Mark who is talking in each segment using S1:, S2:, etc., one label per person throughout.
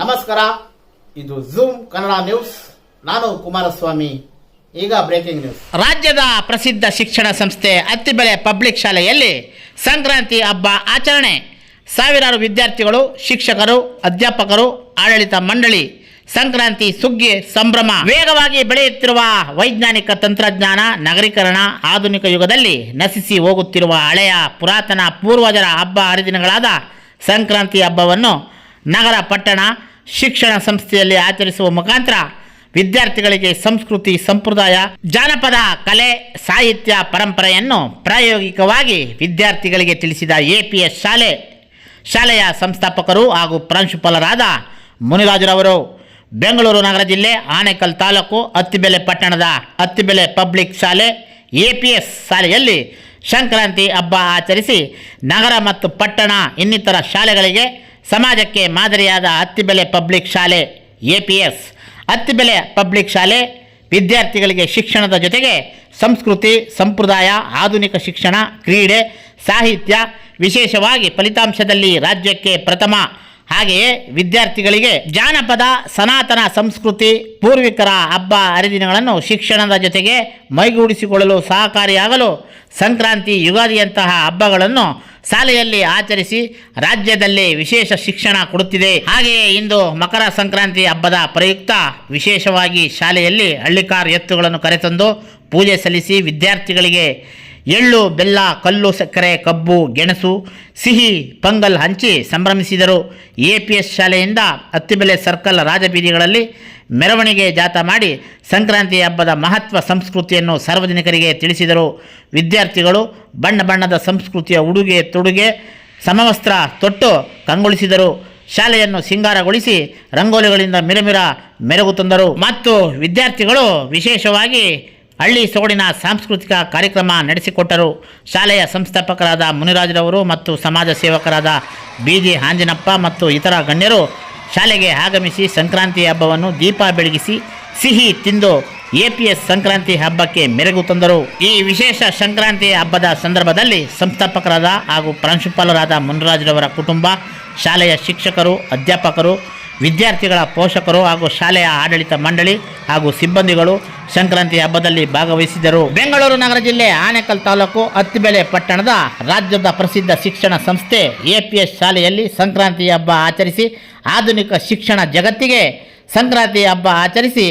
S1: ನಮಸ್ಕಾರ, ಇದು zoom Kannada news. ನಾನು ಕುಮಾರಸ್ವಾಮಿ. ಈಗ ಬ್ರೇಕಿಂಗ್ ನ್ಯೂಸ್. ರಾಜ್ಯದ ಪ್ರಸಿದ್ಧ ಶಿಕ್ಷಣ ಸಂಸ್ಥೆ ಅತ್ತಿಬೆಲೆ ಪಬ್ಲಿಕ್ ಶಾಲೆಯಲ್ಲಿ ಸಂಕ್ರಾಂತಿ ಹಬ್ಬ ಆಚರಣೆ. ಸಾವಿರಾರು ವಿದ್ಯಾರ್ಥಿಗಳು, ಶಿಕ್ಷಕರು, ಅಧ್ಯಾಪಕರು, ಆಡಳಿತ ಮಂಡಳಿ ಸಂಕ್ರಾಂತಿ ಸುಗ್ಗಿ ಸಂಭ್ರಮ. ವೇಗವಾಗಿ ಬೆಳೆಯುತ್ತಿರುವ ವೈಜ್ಞಾನಿಕ ತಂತ್ರಜ್ಞಾನ, ನಗರೀಕರಣ, ಆಧುನಿಕ ಯುಗದಲ್ಲಿ ನಶಿಸಿ ಹೋಗುತ್ತಿರುವ ಹಳೆಯ ಪುರಾತನ ಪೂರ್ವಜರ ಹಬ್ಬ ಹರಿದಿನಗಳಾದ ಸಂಕ್ರಾಂತಿ ಹಬ್ಬವನ್ನು ನಗರ ಪಟ್ಟಣ ಶಿಕ್ಷಣ ಸಂಸ್ಥೆಯಲ್ಲಿ ಆಚರಿಸುವ ಮುಖಾಂತರ ವಿದ್ಯಾರ್ಥಿಗಳಿಗೆ ಸಂಸ್ಕೃತಿ, ಸಂಪ್ರದಾಯ, ಜಾನಪದ ಕಲೆ, ಸಾಹಿತ್ಯ ಪರಂಪರೆಯನ್ನು ಪ್ರಾಯೋಗಿಕವಾಗಿ ವಿದ್ಯಾರ್ಥಿಗಳಿಗೆ ತಿಳಿಸಿದ ಎಪಿಎಸ್ ಶಾಲೆಯ ಸಂಸ್ಥಾಪಕರು ಹಾಗೂ ಪ್ರಾಂಶುಪಾಲರಾದ ಮುನಿರಾಜರವರು ಬೆಂಗಳೂರು ನಗರ ಜಿಲ್ಲೆ ಆನೇಕಲ್ ತಾಲೂಕು ಅತ್ತಿಬೆಲೆ ಪಟ್ಟಣದ ಅತ್ತಿಬೆಲೆ ಪಬ್ಲಿಕ್ ಶಾಲೆ ಎಪಿಎಸ್ ಶಾಲೆಯಲ್ಲಿ ಸಂಕ್ರಾಂತಿ ಹಬ್ಬ ಆಚರಿಸಿ ನಗರ ಮತ್ತು ಪಟ್ಟಣ ಇನ್ನಿತರ ಶಾಲೆಗಳಿಗೆ ಸಮಾಜಕ್ಕೆ ಮಾದರಿಯಾದ ಅತ್ತಿಬೆಲೆ ಪಬ್ಲಿಕ್ ಶಾಲೆ ಎಪಿಎಸ್ ಅತ್ತಿಬೆಲೆ ಪಬ್ಲಿಕ್ ಶಾಲೆ ವಿದ್ಯಾರ್ಥಿಗಳಿಗೆ ಶಿಕ್ಷಣದ ಜೊತೆಗೆ ಸಂಸ್ಕೃತಿ, ಸಂಪ್ರದಾಯ, ಆಧುನಿಕ ಶಿಕ್ಷಣ, ಕ್ರೀಡೆ, ಸಾಹಿತ್ಯ, ವಿಶೇಷವಾಗಿ ಫಲಿತಾಂಶದಲ್ಲಿ ರಾಜ್ಯಕ್ಕೆ ಪ್ರಥಮ, ಹಾಗೆಯೇ ವಿದ್ಯಾರ್ಥಿಗಳಿಗೆ ಜಾನಪದ, ಸನಾತನ ಸಂಸ್ಕೃತಿ, ಪೂರ್ವಿಕರ ಹಬ್ಬ ಹರಿದಿನಗಳನ್ನು ಶಿಕ್ಷಣದ ಜೊತೆಗೆ ಮೈಗೂಡಿಸಿಕೊಳ್ಳಲು ಸಹಕಾರಿಯಾಗಲು ಸಂಕ್ರಾಂತಿ, ಯುಗಾದಿಯಂತಹ ಹಬ್ಬಗಳನ್ನು ಶಾಲೆಯಲ್ಲಿ ಆಚರಿಸಿ ರಾಜ್ಯದಲ್ಲಿ ವಿಶೇಷ ಶಿಕ್ಷಣ ಕೊಡುತ್ತಿದೆ. ಹಾಗೆಯೇ ಇಂದು ಮಕರ ಸಂಕ್ರಾಂತಿ ಹಬ್ಬದ ಪ್ರಯುಕ್ತ ವಿಶೇಷವಾಗಿ ಶಾಲೆಯಲ್ಲಿ ಹಳ್ಳಿಕಾರ್ ಎತ್ತುಗಳನ್ನು ಕರೆತಂದು ಪೂಜೆ ಸಲ್ಲಿಸಿ ವಿದ್ಯಾರ್ಥಿಗಳಿಗೆ ಎಳ್ಳು, ಬೆಲ್ಲ, ಕಲ್ಲು ಸಕ್ಕರೆ, ಕಬ್ಬು, ಗೆಣಸು, ಸಿಹಿ ಪೊಂಗಲ್ ಹಂಚಿ ಸಂಭ್ರಮಿಸಿದರು. ಎಪಿಎಸ್ ಶಾಲೆಯಿಂದ ಅತ್ತಿಬೆಲೆ ಸರ್ಕಲ್ ರಾಜಬೀದಿಗಳಲ್ಲಿ ಮೆರವಣಿಗೆ ಜಾಥಾ ಮಾಡಿ ಸಂಕ್ರಾಂತಿ ಹಬ್ಬದ ಮಹತ್ವ, ಸಂಸ್ಕೃತಿಯನ್ನು ಸಾರ್ವಜನಿಕರಿಗೆ ತಿಳಿಸಿದರು. ವಿದ್ಯಾರ್ಥಿಗಳು ಬಣ್ಣ ಬಣ್ಣದ ಸಂಸ್ಕೃತಿಯ ಉಡುಗೆ ತೊಡುಗೆ, ಸಮವಸ್ತ್ರ ತೊಟ್ಟು ಕಂಗೊಳಿಸಿದರು. ಶಾಲೆಯನ್ನು ಸಿಂಗಾರಗೊಳಿಸಿ ರಂಗೋಲಿಗಳಿಂದ ಮೆರುಗು ತಂದರು. ಮತ್ತು ವಿದ್ಯಾರ್ಥಿಗಳು ವಿಶೇಷವಾಗಿ ಹಳ್ಳಿ ಸೊಗಡಿನ ಸಾಂಸ್ಕೃತಿಕ ಕಾರ್ಯಕ್ರಮ ನಡೆಸಿಕೊಟ್ಟರು. ಶಾಲೆಯ ಸಂಸ್ಥಾಪಕರಾದ ಮುನಿರಾಜರವರು ಮತ್ತು ಸಮಾಜ ಸೇವಕರಾದ ಬಿಜಿ ಆಂಜನಪ್ಪ ಮತ್ತು ಇತರ ಗಣ್ಯರು ಶಾಲೆಗೆ ಆಗಮಿಸಿ ಸಂಕ್ರಾಂತಿ ಹಬ್ಬವನ್ನು ದೀಪ ಬೆಳಗಿಸಿ ಸಿಹಿ ತಿಂದು ಎಪಿಎಸ್ ಸಂಕ್ರಾಂತಿ ಹಬ್ಬಕ್ಕೆ ಮೆರುಗು ತಂದರು. ಈ ವಿಶೇಷ ಸಂಕ್ರಾಂತಿ ಹಬ್ಬದ ಸಂದರ್ಭದಲ್ಲಿ ಸಂಸ್ಥಾಪಕರಾದ ಹಾಗೂ ಪ್ರಾಂಶುಪಾಲರಾದ ಮುನಿರಾಜರವರ ಕುಟುಂಬ, ಶಾಲೆಯ ಶಿಕ್ಷಕರು, ಅಧ್ಯಾಪಕರು, ವಿದ್ಯಾರ್ಥಿಗಳ ಪೋಷಕರು ಹಾಗೂ ಶಾಲೆಯ ಆಡಳಿತ ಮಂಡಳಿ ಹಾಗೂ ಸಿಬ್ಬಂದಿಗಳು ಸಂಕ್ರಾಂತಿ ಹಬ್ಬದಲ್ಲಿ ಭಾಗವಹಿಸಿದರು. ಬೆಂಗಳೂರು ನಗರ ಜಿಲ್ಲೆ ಆನೇಕಲ್ ತಾಲೂಕು ಅತ್ತಿಬೆಲೆ ಪಟ್ಟಣದ ರಾಜ್ಯದ ಪ್ರಸಿದ್ಧ ಶಿಕ್ಷಣ ಸಂಸ್ಥೆ ಎಪಿಎಸ್ ಶಾಲೆಯಲ್ಲಿ ಸಂಕ್ರಾಂತಿ ಹಬ್ಬ ಆಚರಿಸಿ ಆಧುನಿಕ ಶಿಕ್ಷಣ ಜಗತ್ತಿಗೆ ಸಂಕ್ರಾಂತಿ ಹಬ್ಬ ಆಚರಿಸಿ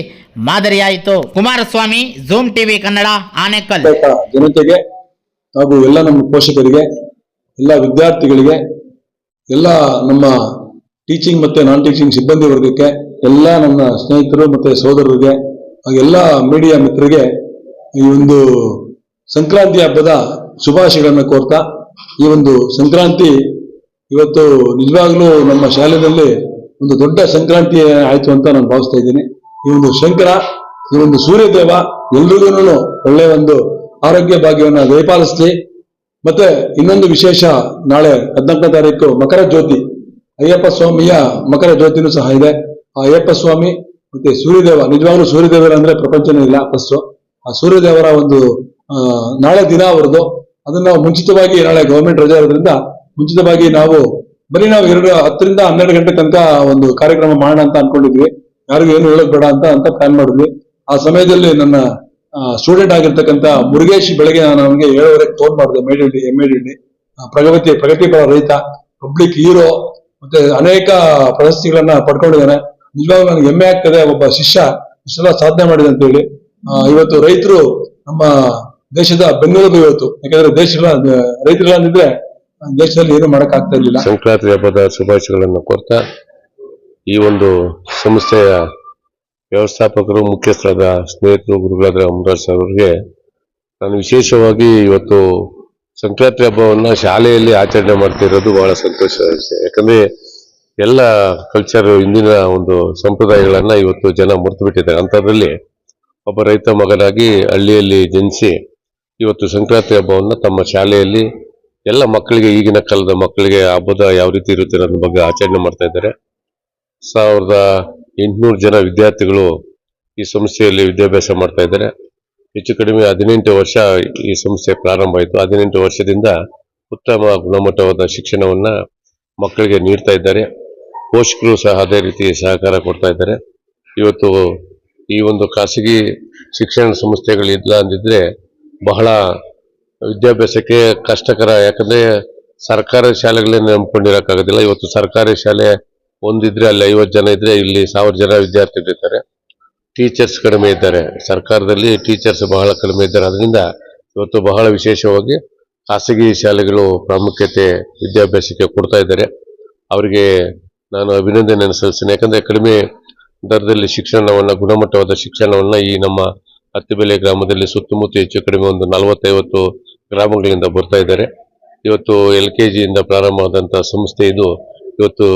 S1: ಮಾದರಿಯಾಯಿತು. Kumaraswamy, Zoom TV Kannada, Anekal.
S2: ಜನತೆಗೆ ಹಾಗೂ ಎಲ್ಲ ನಮ್ಮ ಪೋಷಕರಿಗೆ, ಎಲ್ಲ ವಿದ್ಯಾರ್ಥಿಗಳಿಗೆ, ಎಲ್ಲ ನಮ್ಮ ಟೀಚಿಂಗ್ ಮತ್ತೆ ನಾನ್ ಟೀಚಿಂಗ್ ಸಿಬ್ಬಂದಿ ವರ್ಗಕ್ಕೆ, ಎಲ್ಲ ನನ್ನ ಸ್ನೇಹಿತರು ಮತ್ತೆ ಸೋದರರಿಗೆ, ಎಲ್ಲ ಮೀಡಿಯಾ ಮಿತ್ರರಿಗೆ ಈ ಒಂದು ಸಂಕ್ರಾಂತಿ ಹಬ್ಬದ ಶುಭಾಶಯಗಳನ್ನು ಕೋರ್ತಾ, ಈ ಒಂದು ಸಂಕ್ರಾಂತಿ ಇವತ್ತು ನಿಜವಾಗ್ಲೂ ನಮ್ಮ ಶಾಲೆಯಲ್ಲಿ ಒಂದು ದೊಡ್ಡ ಸಂಕ್ರಾಂತಿ ಆಯ್ತು ಅಂತ ನಾನು ಭಾವಿಸ್ತಾ ಇದ್ದೀನಿ. ಈ ಒಂದು ಶಂಕರ, ಈ ಒಂದು ಸೂರ್ಯದೇವ ಎಲ್ರಿಗೂ ಒಳ್ಳೆಯ ಒಂದು ಆರೋಗ್ಯ ಭಾಗ್ಯವನ್ನು ದಯಪಾಲಿಸ್ಲಿ. ಮತ್ತೆ ಇನ್ನೊಂದು ವಿಶೇಷ, ನಾಳೆ 14ನೇ ತಾರೀಕು ಮಕರ ಜ್ಯೋತಿ, ಅಯ್ಯಪ್ಪ ಸ್ವಾಮಿಯ ಮಕರ ಜ್ಯೋತಿನೂ ಸಹ ಇದೆ. ಆ ಅಯ್ಯಪ್ಪ ಸ್ವಾಮಿ ಮತ್ತೆ ಸೂರ್ಯದೇವ, ನಿಜವಾಗ್ಲೂ ಸೂರ್ಯದೇವರ ಅಂದ್ರೆ ಪ್ರಪಂಚನೇ ಇಲ್ಲ. ಫಸ್ಟ್ ಆ ಸೂರ್ಯದೇವರ ಒಂದು ನಾಳೆ ದಿನ ಅವರದು, ಅದನ್ನ ನಾವು ಮುಂಚಿತವಾಗಿ, ನಾಳೆ ಗವರ್ಮೆಂಟ್ ರಜೆ ಇರೋದ್ರಿಂದ ಮುಂಚಿತವಾಗಿ ನಾವು 10 ರಿಂದ 12 ಗಂಟೆ ತನಕ ಒಂದು ಕಾರ್ಯಕ್ರಮ ಮಾಡೋಣ ಅಂತ ಅನ್ಕೊಂಡಿದ್ವಿ. ಯಾರಿಗೂ ಏನು ಹೇಳೋದ್ ಬೇಡ ಅಂತ ಪ್ಲಾನ್ ಮಾಡಿದ್ವಿ. ಆ ಸಮಯದಲ್ಲಿ ನನ್ನ ಸ್ಟೂಡೆಂಟ್ ಆಗಿರ್ತಕ್ಕಂಥ ಮುರುಗೇಶ್ ಬೆಳಗ್ಗೆ ನಾನು ಅವನಿಗೆ 7:30 ಫೋನ್ ಮಾಡಿದೆ. MADD ಪ್ರಗತಿಪರ ರೈತ, ಪಬ್ಲಿಕ್ ಹೀರೋ, ಮತ್ತೆ ಅನೇಕ ಪ್ರಶಸ್ತಿಗಳನ್ನ ಪಡ್ಕೊಂಡಿದ್ದಾನೆ. ನಿಜವಾಗ್ಲೂ ನನಗೆ ಹೆಮ್ಮೆ ಆಗ್ತದೆ, ಒಬ್ಬ ಶಿಷ್ಯ ಇಷ್ಟೆಲ್ಲ ಸಾಧನೆ ಮಾಡಿದೆ ಅಂತ ಹೇಳಿ. ಇವತ್ತು ರೈತರು ನಮ್ಮ ದೇಶದ ಬೆನ್ನೆಲುಬು ಇವತ್ತು. ಯಾಕಂದ್ರೆ ರೈತರೆಲ್ಲ ಅಂದಿದ್ರೆ ದೇಶದಲ್ಲಿ ಏನು ಮಾಡಕ್ ಆಗ್ತಾ ಇರ್ಲಿಲ್ಲ.
S3: ಸಂಕ್ರಾಂತಿ ಹಬ್ಬದ ಶುಭಾಶಯಗಳನ್ನು ಕೋರ್ತಾ, ಈ ಒಂದು ಸಂಸ್ಥೆಯ ವ್ಯವಸ್ಥಾಪಕರು, ಮುಖ್ಯಸ್ಥರಾದ ಸ್ನೇಹಿತರು, ಗುರುಗಳಾದ ಮುನಿರಾಜ್ ಅವರಿಗೆ ನಾನು ವಿಶೇಷವಾಗಿ ಇವತ್ತು ಸಂಕ್ರಾಂತಿ ಹಬ್ಬವನ್ನ ಶಾಲೆಯಲ್ಲಿ ಆಚರಣೆ ಮಾಡ್ತಿರೋದು ಬಹಳ ಸಂತೋಷ ವಿಷಯ. ಯಾಕಂದ್ರೆ ಎಲ್ಲ ಕಲ್ಚರ್, ಇಂದಿನ ಒಂದು ಸಂಪ್ರದಾಯಗಳನ್ನ ಇವತ್ತು ಜನ ಮರೆತು ಬಿಟ್ಟಿದ್ದಾರೆ. ಅಂಥದ್ರಲ್ಲಿ ಒಬ್ಬ ರೈತ ಮಗನಾಗಿ ಹಳ್ಳಿಯಲ್ಲಿ ಜನಿಸಿ ಇವತ್ತು ಸಂಕ್ರಾಂತಿ ಹಬ್ಬವನ್ನ ತಮ್ಮ ಶಾಲೆಯಲ್ಲಿ ಎಲ್ಲ ಮಕ್ಕಳಿಗೆ, ಈಗಿನ ಕಾಲದ ಮಕ್ಕಳಿಗೆ ಹಬ್ಬದ ಯಾವ ರೀತಿ ಇರುತ್ತೆ ಅನ್ನೋದ್ರ ಬಗ್ಗೆ ಆಚರಣೆ ಮಾಡ್ತಾ ಇದ್ದಾರೆ. 1800 ಜನ ವಿದ್ಯಾರ್ಥಿಗಳು ಈ ಸಂಸ್ಥೆಯಲ್ಲಿ ವಿದ್ಯಾಭ್ಯಾಸ ಮಾಡ್ತಾ ಇದ್ದಾರೆ. ಹೆಚ್ಚು ಕಡಿಮೆ 18 ವರ್ಷ ಈ ಸಂಸ್ಥೆ ಪ್ರಾರಂಭ ಆಯಿತು. 18 ವರ್ಷದಿಂದ ಉತ್ತಮ ಗುಣಮಟ್ಟವಾದ ಶಿಕ್ಷಣವನ್ನ ಮಕ್ಕಳಿಗೆ ನೀಡ್ತಾ ಇದ್ದಾರೆ. ಪೋಷಕರು ಸಹ ಅದೇ ರೀತಿ ಸಹಕಾರ ಕೊಡ್ತಾ ಇದ್ದಾರೆ. ಇವತ್ತು ಈ ಒಂದು ಖಾಸಗಿ ಶಿಕ್ಷಣ ಸಂಸ್ಥೆಗಳಿಲ್ಲ ಅಂದಿದ್ರೆ ಬಹಳ ವಿದ್ಯಾಭ್ಯಾಸಕ್ಕೆ ಕಷ್ಟಕರ. ಯಾಕಂದ್ರೆ ಸರ್ಕಾರಿ ಶಾಲೆಗಳನ್ನ ನಂಬ್ಕೊಂಡಿರಕ್ಕಾಗೋದಿಲ್ಲ. ಇವತ್ತು ಸರ್ಕಾರಿ ಶಾಲೆ ಒಂದಿದ್ರೆ ಅಲ್ಲಿ 50 ಜನ ಇದ್ರೆ ಇಲ್ಲಿ 1000 ಜನ ವಿದ್ಯಾರ್ಥಿಗಳಿರ್ತಾರೆ. ಟೀಚರ್ಸ್ ಕಡಿಮೆ ಇದ್ದಾರೆ. ಸರ್ಕಾರದಲ್ಲಿ ಟೀಚರ್ಸ್ ಬಹಳ ಕಡಿಮೆ ಇದ್ದಾರೆ. ಅದರಿಂದ ಇವತ್ತು ಬಹಳ ವಿಶೇಷವಾಗಿ ಖಾಸಗಿ ಶಾಲೆಗಳು ಪ್ರಾಮುಖ್ಯತೆ ವಿದ್ಯಾಭ್ಯಾಸಕ್ಕೆ ಕೊಡ್ತಾ ಇದ್ದಾರೆ. ಅವರಿಗೆ ನಾನು ಅಭಿನಂದನೆಯನ್ನು ಸಲ್ಲಿಸ್ತೇನೆ. ಯಾಕಂದ್ರೆ ಕಡಿಮೆ ದರದಲ್ಲಿ ಶಿಕ್ಷಣವನ್ನ, ಗುಣಮಟ್ಟವಾದ ಶಿಕ್ಷಣವನ್ನ ಈ ನಮ್ಮ ಅತ್ತಿಬೆಲೆ ಗ್ರಾಮದಲ್ಲಿ ಸುತ್ತಮುತ್ತ ಹೆಚ್ಚು ಕಡಿಮೆ ಒಂದು 40-50 ಗ್ರಾಮಗಳಿಂದ ಬರ್ತಾ ಇದ್ದಾರೆ. ಇವತ್ತು LKG ಇಂದ ಪ್ರಾರಂಭವಾದಂತಹ ಸಂಸ್ಥೆ ಇದು ಇವತ್ತು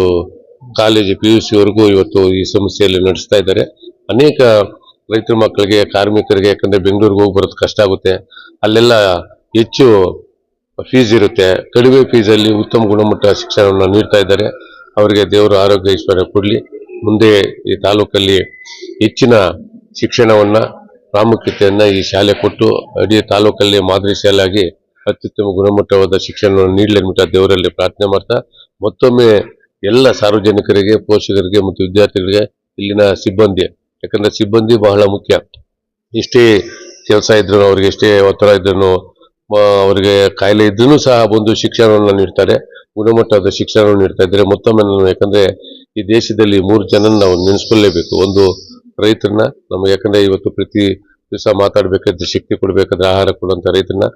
S3: ಕಾಲೇಜು PUC ವರೆಗೂ ಇವತ್ತು ಈ ಸಂಸ್ಥೆಯಲ್ಲಿ ನಡೆಸ್ತಾ ಇದ್ದಾರೆ. ಅನೇಕ ರೈತರ ಮಕ್ಕಳಿಗೆ, ಕಾರ್ಮಿಕರಿಗೆ, ಯಾಕಂದ್ರೆ ಬೆಂಗಳೂರಿಗೆ ಹೋಗಿ ಬರೋದು ಕಷ್ಟ ಆಗುತ್ತೆ, ಅಲ್ಲೆಲ್ಲ ಹೆಚ್ಚು ಫೀಸ್ ಇರುತ್ತೆ. ಕಡಿಮೆ ಫೀಸಲ್ಲಿ ಉತ್ತಮ ಗುಣಮಟ್ಟ ಶಿಕ್ಷಣವನ್ನು ನೀಡ್ತಾ ಇದ್ದಾರೆ. ಅವರಿಗೆ ದೇವರು ಆರೋಗ್ಯ ಐಶ್ವರ್ಯ ಕೊಡಲಿ. ಮುಂದೆ ಈ ತಾಲೂಕಲ್ಲಿ ಹೆಚ್ಚಿನ ಶಿಕ್ಷಣವನ್ನ, ಪ್ರಾಮುಖ್ಯತೆಯನ್ನ ಈ ಶಾಲೆ ಕೊಟ್ಟು ಇಡೀ ತಾಲೂಕಲ್ಲಿ ಮಾದರಿ ಶಾಲೆಯಾಗಿ ಅತ್ಯುತ್ತಮ ಗುಣಮಟ್ಟವಾದ ಶಿಕ್ಷಣವನ್ನು ನೀಡಲಿ ಅಂತ ದೇವರಲ್ಲಿ ಪ್ರಾರ್ಥನೆ ಮಾಡ್ತಾ, ಮತ್ತೊಮ್ಮೆ ಎಲ್ಲ ಸಾರ್ವಜನಿಕರಿಗೆ, ಪೋಷಕರಿಗೆ ಮತ್ತು ವಿದ್ಯಾರ್ಥಿಗಳಿಗೆ, ಇಲ್ಲಿನ ಸಿಬ್ಬಂದಿ, ಯಾಕಂದ್ರೆ ಸಿಬ್ಬಂದಿ ಬಹಳ ಮುಖ್ಯ. ಎಷ್ಟೇ ಕೆಲಸ ಇದ್ರು, ಅವ್ರಿಗೆ ಎಷ್ಟೇ ಒತ್ತಡ ಇದ್ರು, ಅವರಿಗೆ ಕಾಯಿಲೆ ಇದ್ರೂ ಸಹ ಬಂದು ಶಿಕ್ಷಣವನ್ನು ನೀಡ್ತಾರೆ, ಗುಣಮಟ್ಟದ ಶಿಕ್ಷಣವನ್ನು ನೀಡ್ತಾ ಇದ್ದಾರೆ. ಮತ್ತೊಮ್ಮೆ ನಾನು, ಯಾಕಂದ್ರೆ ಈ ದೇಶದಲ್ಲಿ 3 ಜನ ನಾವು ನೆನೆಸ್ಕೊಳ್ಳೇಬೇಕು. ಒಂದು ರೈತರನ್ನ, ನಮಗೆ ಯಾಕಂದ್ರೆ ಇವತ್ತು ಪ್ರತಿ ದಿವಸ ಮಾತಾಡ್ಬೇಕಾದ್ರೆ, ಶಕ್ತಿ ಕೊಡ್ಬೇಕಾದ್ರೆ ಆಹಾರ ಕೊಡುವಂತ ರೈತರನ್ನ,